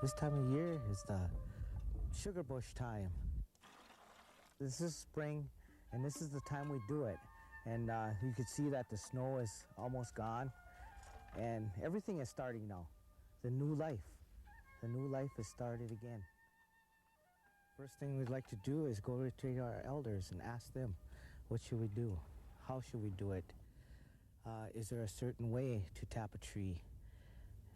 This time of year is the sugar bush time. This is spring, and this is the time we do it. And you can see that the snow is almost gone, and everything is starting now. The new life. The new life has started again. First thing we'd like to do is go to our elders and ask them, what should we do? How should we do it? Is there a certain way to tap a tree?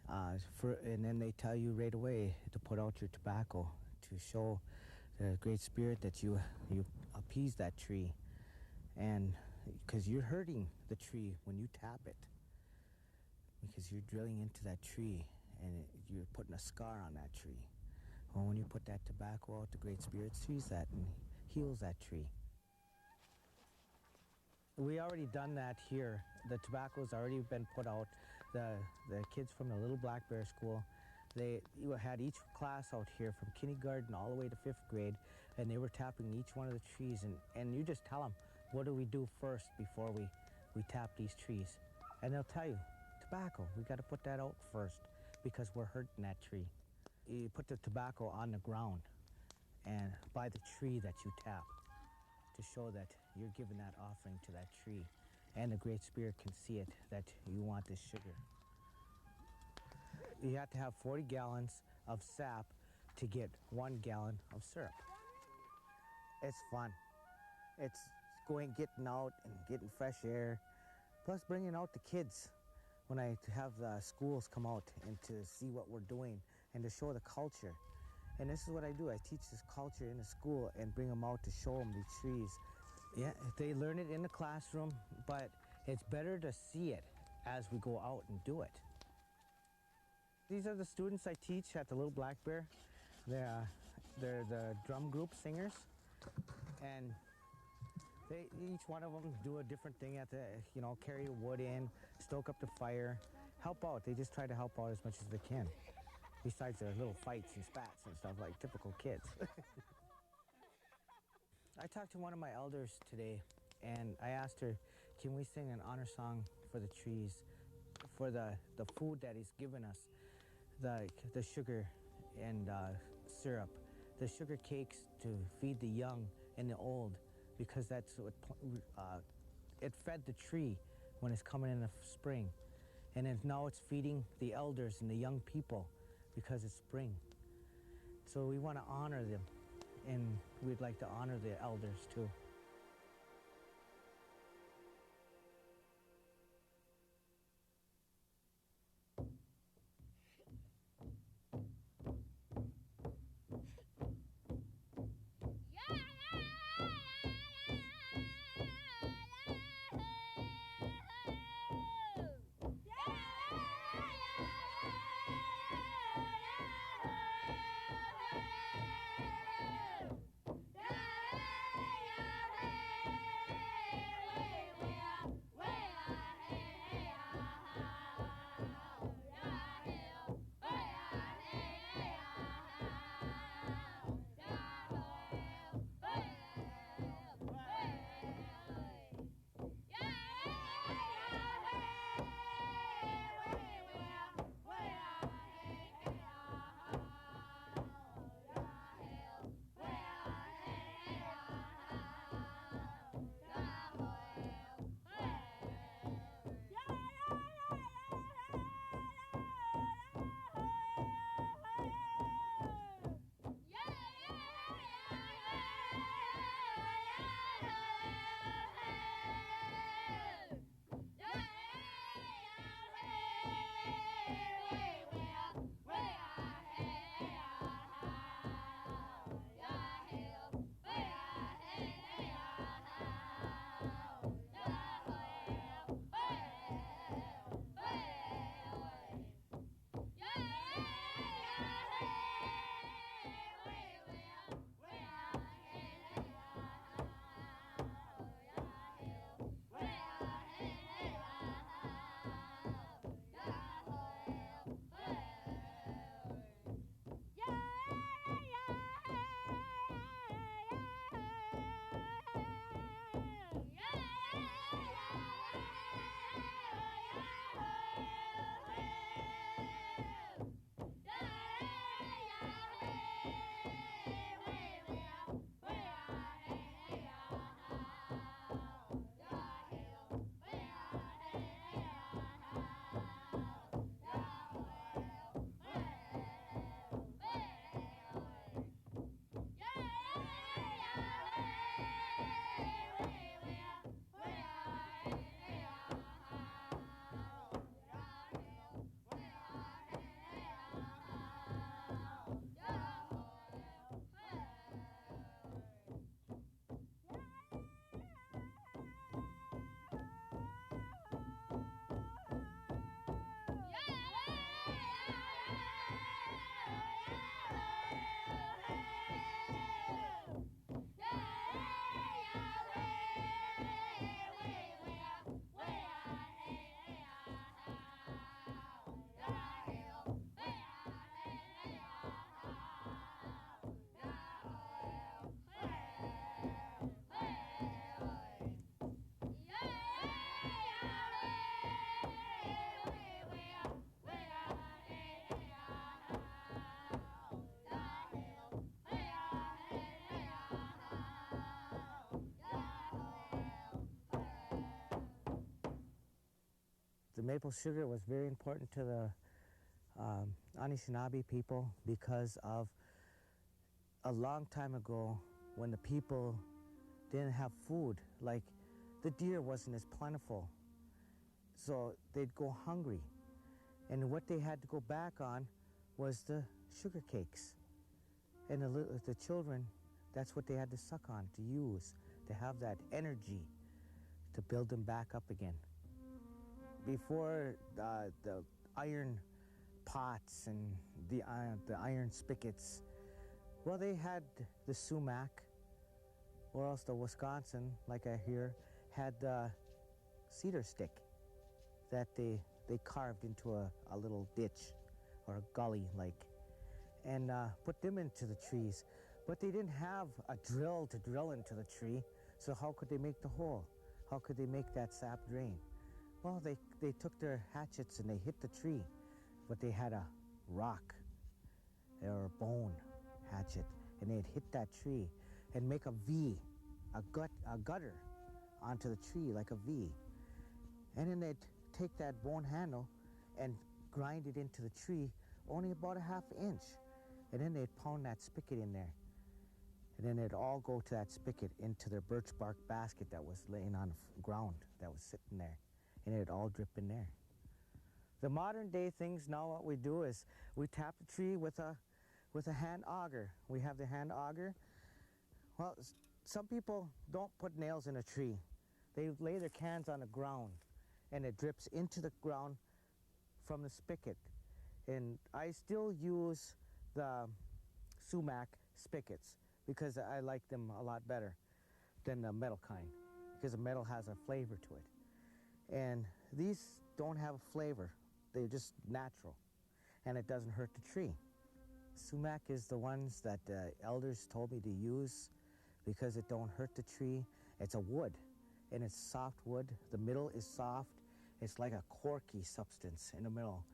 And then they tell you right away to put out your tobacco to show the Great Spirit that you appease that tree. And because you're hurting the tree when you tap it, because you're drilling into that tree and you're putting a scar on that tree. Well, when you put that tobacco out, the Great Spirit sees that and heals that tree. We already done that here. The tobacco's already been put out. The kids from the Little Black Bear School, you had each class out here from kindergarten all the way to 5th grade, and they were tapping each one of the trees. And you just tell them, what do we do first before we tap these trees? And they'll tell you, tobacco, we got to put that out first because we're hurting that tree. You put the tobacco on the ground and by the tree that you tap, to show that you're giving that offering to that tree. And the Great Spirit can see it, that you want this sugar. You have to have 40 gallons of sap to get 1 gallon of syrup. It's fun. It's getting out and getting fresh air, plus bringing out the kids. When I have the schools come out and to see what we're doing and to show the culture. And this is what I do. I teach this culture in the school and bring them out to show them these trees. Yeah, they learn it in the classroom, but it's better to see it as we go out and do it. These are the students I teach at the Little Black Bear. They're the drum group singers, and each one of them do a different thing at carry wood in, stoke up the fire, help out. They just try to help out as much as they can. Besides their little fights and spats and stuff like typical kids. I talked to one of my elders today, and I asked her, can we sing an honor song for the trees, for the food that he's given us, the sugar and syrup, the sugar cakes to feed the young and the old, because that's what it fed the tree when it's coming in the spring. And now it's feeding the elders and the young people, because it's spring. So we want to honor them, and we'd like to honor the elders too. maple sugar was very important to the Anishinaabe people because of a long time ago when the people didn't have food, like the deer wasn't as plentiful. So they'd go hungry. And what they had to go back on was the sugar cakes. And the children, that's what they had to suck on, to use, to have that energy to build them back up again. Before the iron pots and the iron spigots, well, they had the sumac, or else the Wisconsin, like I hear, had the cedar stick that they carved into a little ditch or a gully like, and put them into the trees. But they didn't have a drill to drill into the tree, so how could they make the hole? How could they make that sap drain? Well, they took their hatchets and they hit the tree, but they had a rock or a bone hatchet, and they'd hit that tree and make a V, a gutter onto the tree like a V. And then they'd take that bone handle and grind it into the tree only about a ½ inch. And then they'd pound that spigot in there. And then it'd all go to that spigot into their birch bark basket that was laying on the ground, that was sitting there. And it'd all drip in there. The modern day things now, what we do is we tap the tree with a hand auger. We have the hand auger. Well, some people don't put nails in a tree. They lay their cans on the ground, and it drips into the ground from the spigot. And I still use the sumac spigots because I like them a lot better than the metal kind, because the metal has a flavor to it. And these don't have a flavor. They're just natural, and it doesn't hurt the tree. Sumac is the ones that the elders told me to use because it don't hurt the tree. It's a wood, and it's soft wood. The middle is soft. It's like a corky substance in the middle.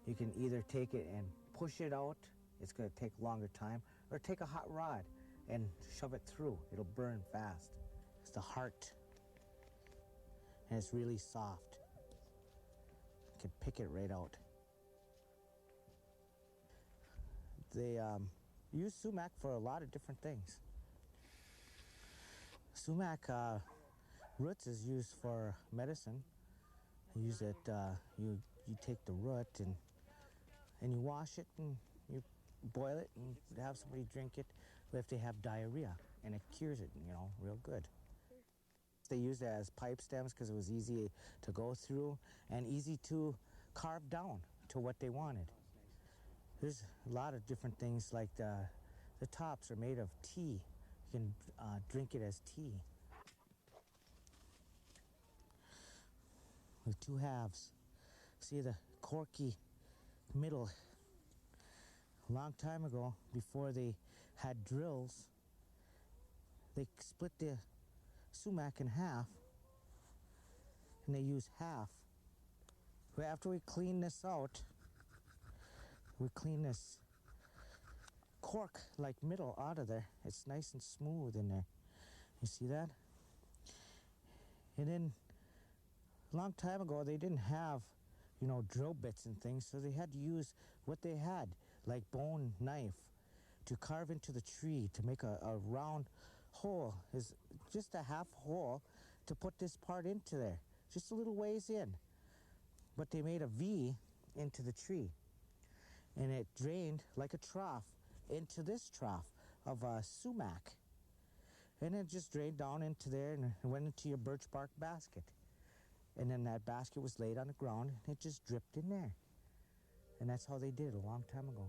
You can either take it and push it out. It's going to take longer time, or take a hot rod and shove it through. It'll burn fast. It's the heart, and it's really soft. You can pick it right out. They use sumac for a lot of different things. Sumac roots is used for medicine. You use it. You take the root and you wash it and you boil it and have somebody drink it if they have diarrhea, and it cures it, real good. They used it as pipe stems because it was easy to go through and easy to carve down to what they wanted. There's a lot of different things, like the tops are made of tea. You can drink it as tea. With two halves. See the corky middle. A long time ago, before they had drills, they split the sumac in half, and they use half. But after we clean this out, we clean this cork-like middle out of there. It's nice and smooth in there. You see that? And then, a long time ago, they didn't have, drill bits and things, so they had to use what they had, like bone knife, to carve into the tree to make a round hole. Is just a half hole to put this part into there, just a little ways in. But they made a V into the tree, and it drained like a trough into this trough of sumac. And it just drained down into there and went into your birch bark basket. And then that basket was laid on the ground, and it just dripped in there. And that's how they did it a long time ago.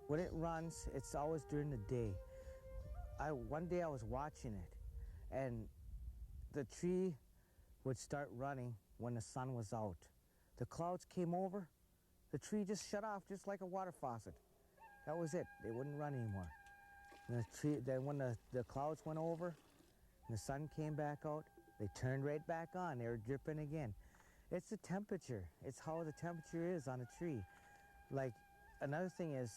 When it runs, it's always during the day. One day I was watching it, and the tree would start running when the sun was out. The clouds came over, the tree just shut off just like a water faucet. That was it. They wouldn't run anymore. And then when the clouds went over and the sun came back out, they turned right back on. They were dripping again. It's the temperature. It's how the temperature is on a tree. Like another thing is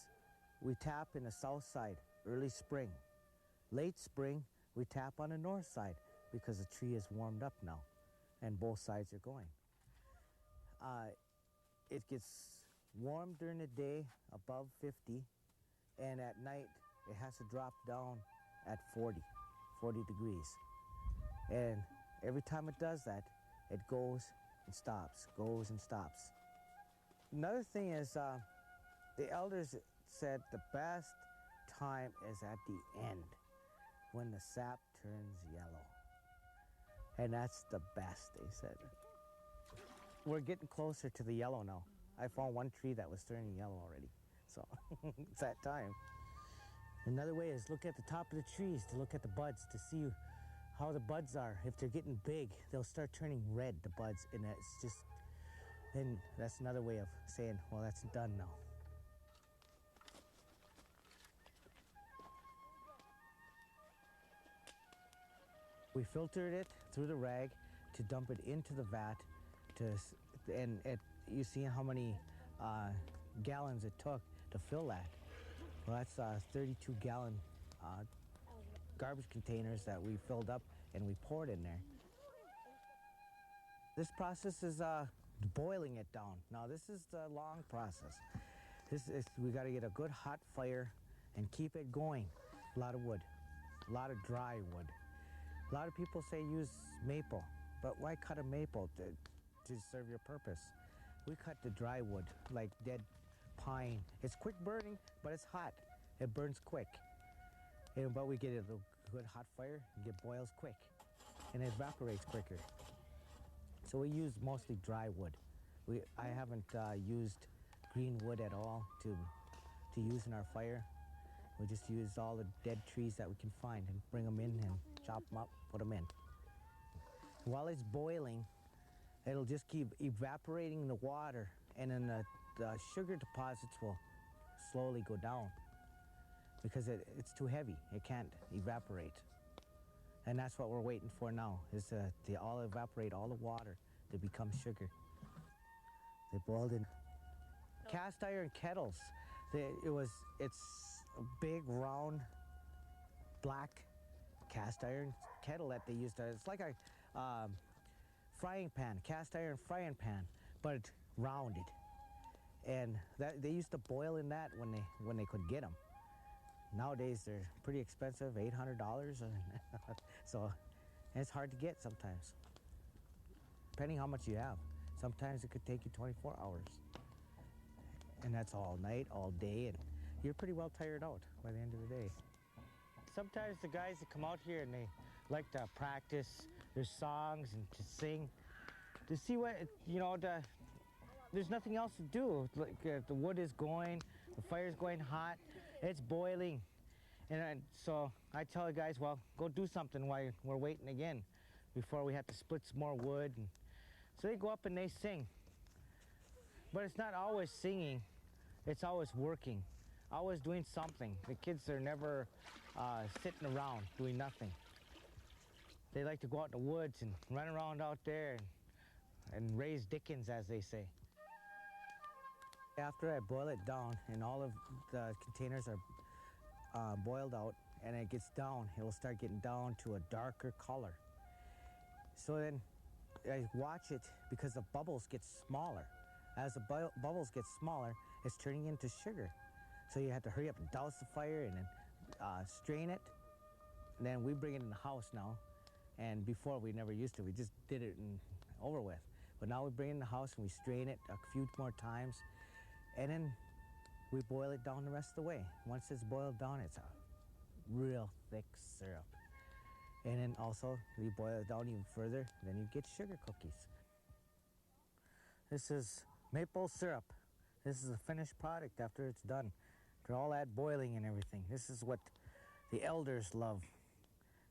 we tap in the south side early spring. Late spring, we tap on the north side because the tree is warmed up now and both sides are going. It gets warm during the day above 50, and at night it has to drop down at 40 degrees. And every time it does that, it goes and stops, goes and stops. Another thing is the elders said the best time is at the end when the sap turns yellow. And that's the best, they said. We're getting closer to the yellow now. I found one tree that was turning yellow already. So it's that time. Another way is look at the top of the trees to look at the buds to see how the buds are. If they're getting big, they'll start turning red, the buds, and it's just, and that's another way of saying, well, that's done now. We filtered it through the rag to dump it into the vat, and you see how many gallons it took to fill that. Well, that's 32-gallon garbage containers that we filled up and we poured in there. This process is boiling it down. Now this is the long process. We got to get a good hot fire and keep it going. A lot of wood, a lot of dry wood. A lot of people say use maple, but why cut a maple to serve your purpose? We cut the dry wood, like dead pine. It's quick burning, but it's hot. It burns quick. But we get a good hot fire and get boils quick, and it evaporates quicker. So we use mostly dry wood. I haven't used green wood at all to use in our fire. We just use all the dead trees that we can find and bring them in and chop them up, put them in. While it's boiling, it'll just keep evaporating the water, and then the sugar deposits will slowly go down because it's too heavy. It can't evaporate. And that's what we're waiting for now, is to all evaporate all the water to become sugar. They boiled in cast iron kettles. It's a big, round, black cast iron kettle that they used. It's like a frying pan, cast iron frying pan, but rounded. And they used to boil in that when they could get them. Nowadays they're pretty expensive, $800, so and it's hard to get sometimes, depending how much you have. Sometimes it could take you 24 hours, and that's all night, all day, and you're pretty well tired out by the end of the day. Sometimes the guys that come out here and they like to practice their songs and to sing, to see what, there's nothing else to do. Like the wood is going, the fire's going hot, it's boiling. And so I tell the guys, well, go do something while we're waiting again before we have to split some more wood. And so they go up and they sing. But it's not always singing, it's always working, always doing something. The kids are never sitting around doing nothing. They like to go out in the woods and run around out there and raise dickens, as they say. After I boil it down and all of the containers are boiled out and it gets down, it'll start getting down to a darker color. So then I watch it because the bubbles get smaller. As the bubbles get smaller, it's turning into sugar. So you have to hurry up and douse the fire and then strain it. And then we bring it in the house now. And before we never used to, we just did it and over with. But now we bring it in the house and we strain it a few more times. And then we boil it down the rest of the way. Once it's boiled down, it's a real thick syrup. And then also, we boil it down even further, then you get sugar cookies. This is maple syrup. This is the finished product after it's done. After all that boiling and everything. This is what the elders love.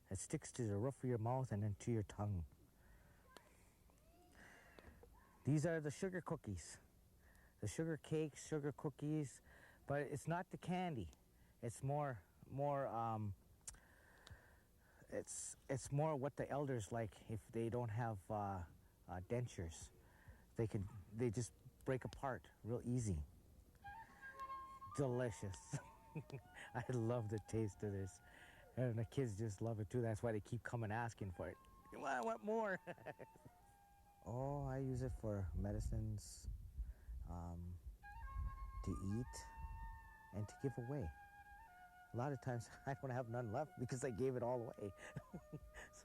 It sticks to the roof of your mouth and then to your tongue. These are the sugar cookies. The sugar cakes, sugar cookies, but it's not the candy. It's more it's more what the elders like if they don't have dentures. They just break apart real easy. delicious. I love the taste of this. And the kids just love it too. That's why they keep coming asking for it. I want more. Oh, I use it for medicines, um, to eat, and to give away. A lot of times I don't have none left because I gave it all away.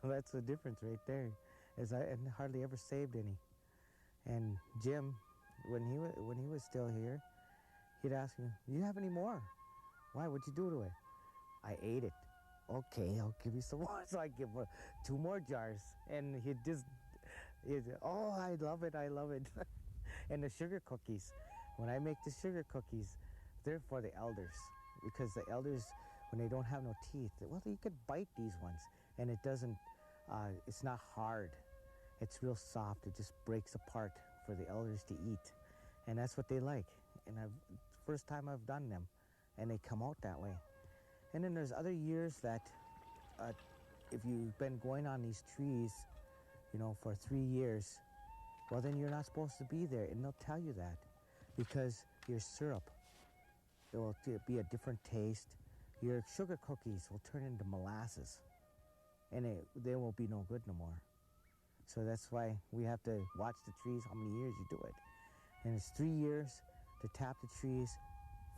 So that's the difference right there. Is I hardly ever saved any. And Jim, when he was still here, he'd ask me, "Do you have any more? Why? What'd you do to it?" I ate it. Okay, I'll give you some more. So I give him 2 more jars, and oh, I love it, I love it. And the sugar cookies. When I make the sugar cookies, they're for the elders, because the elders, when they don't have no teeth, well, you could bite these ones, and it doesn't. It's not hard. It's real soft. It just breaks apart for the elders to eat, and that's what they like. And first time I've done them, and they come out that way. And then there's other years that, if you've been going on these trees, for 3 years, well, then you're not supposed to be there, and they'll tell you that, because your syrup, it will be a different taste. Your sugar cookies will turn into molasses, and they won't be no good no more. So that's why we have to watch the trees, how many years you do it. And it's 3 years to tap the trees,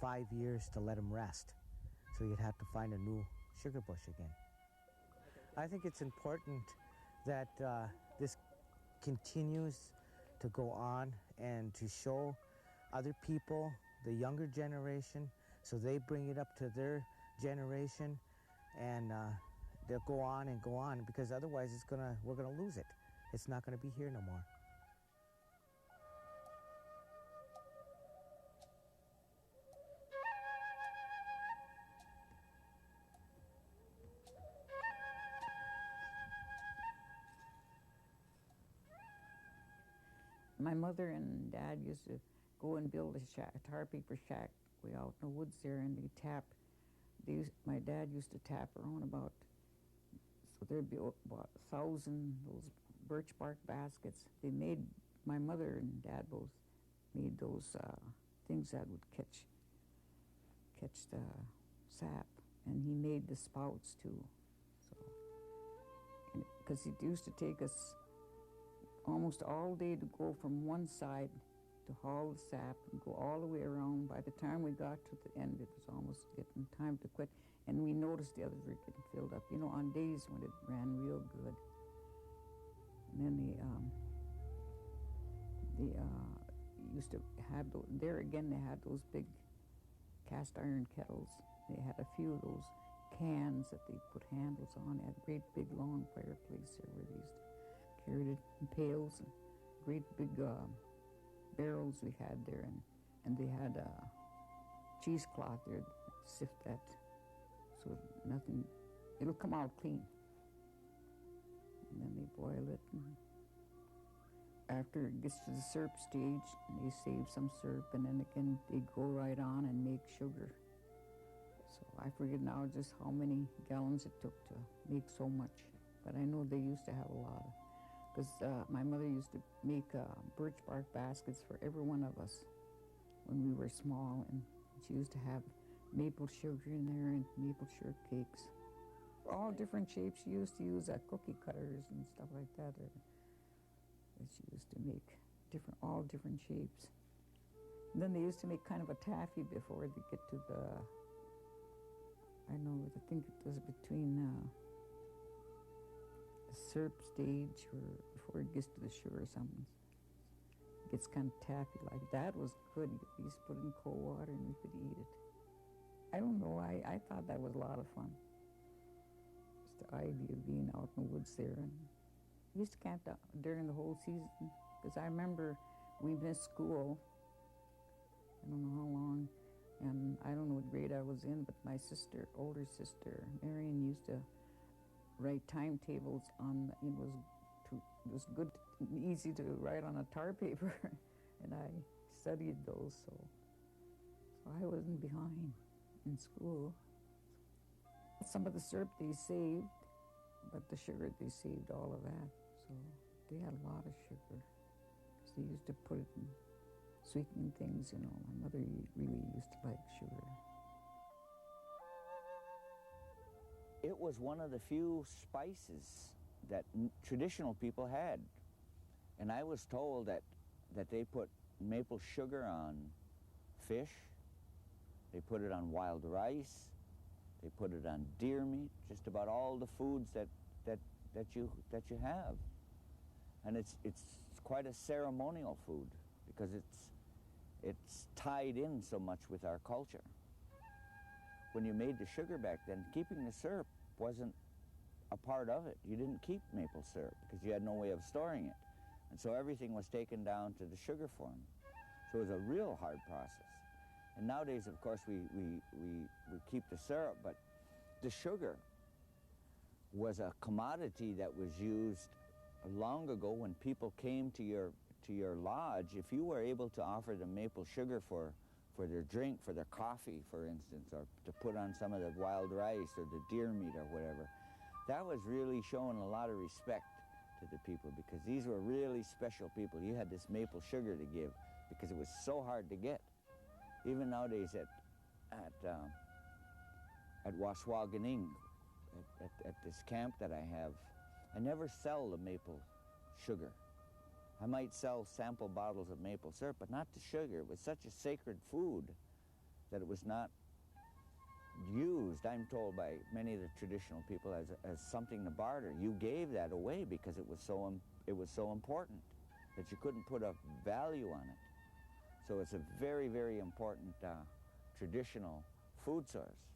5 years to let them rest. So you'd have to find a new sugar bush again. I think it's important that this continues to go on and to show other people, the younger generation, so they bring it up to their generation, and they'll go on and go on, because otherwise we're gonna lose it. It's not gonna be here no more. My mother and Dad used to go and build a tar paper shack way out in the woods there, and my dad used to tap around so there'd be about 1,000 those birch bark baskets. My mother and Dad both made those things that would catch the sap, and he made the spouts too. So, because it used to take us almost all day to go from one side to haul the sap and go all the way around. By the time we got to the end, it was almost getting time to quit, and we noticed the others were getting filled up, on days when it ran real good. And then they used to have there again, they had those big cast iron kettles. They had a few of those cans that they put handles on. They had a great big long fireplace there where they used to carry it in pails, and great big barrels we had there, and they had a cheesecloth there to sift that so nothing, it'll come out clean. And then they boil it, and after it gets to the syrup stage, they save some syrup, and then again they go right on and make sugar. So I forget now just how many gallons it took to make so much, but I know they used to have a lot of. Because my mother used to make birch bark baskets for every one of us when we were small, and she used to have maple sugar in there and maple sugar cakes. All different shapes. She used to use cookie cutters and stuff like that. That she used to make all different shapes. And then they used to make kind of a taffy before they get to I think it was between syrup stage or before it gets to the sugar or something. It gets kind of taffy like that. Was good. You used to put it in cold water and we could eat it. I don't know, I thought that was a lot of fun. Just the idea of being out in the woods there. And we used to camp during the whole season, because I remember we missed school, I don't know how long, and I don't know what grade I was in, but my older sister, Marion, used to write timetables on, it was good, easy to write on a tar paper, and I studied those, so I wasn't behind in school. Some of the syrup they saved, but the sugar they saved all of that, so they had a lot of sugar, because they used to put it in sweetening things, you know. My mother really used to like sugar. It was one of the few spices that traditional people had. And I was told that they put maple sugar on fish, they put it on wild rice, they put it on deer meat, just about all the foods that you have. And it's quite a ceremonial food because it's tied in so much with our culture. When you made the sugar back then, keeping the syrup wasn't a part of it. You didn't keep maple syrup because you had no way of storing it. And so everything was taken down to the sugar form. So it was a real hard process. And nowadays, of course, we keep the syrup, but the sugar was a commodity that was used long ago when people came to your lodge. If you were able to offer them maple sugar for their drink, for their coffee, for instance, or to put on some of the wild rice or the deer meat or whatever, that was really showing a lot of respect to the people because these were really special people. You had this maple sugar to give because it was so hard to get. Even nowadays at Waswaganing, at this camp that I have, I never sell the maple sugar. I might sell sample bottles of maple syrup, but not the sugar. It was such a sacred food that it was not used, I'm told by many of the traditional people, as something to barter. You gave that away because it was so important that you couldn't put a value on it. So it's a very, very important traditional food source.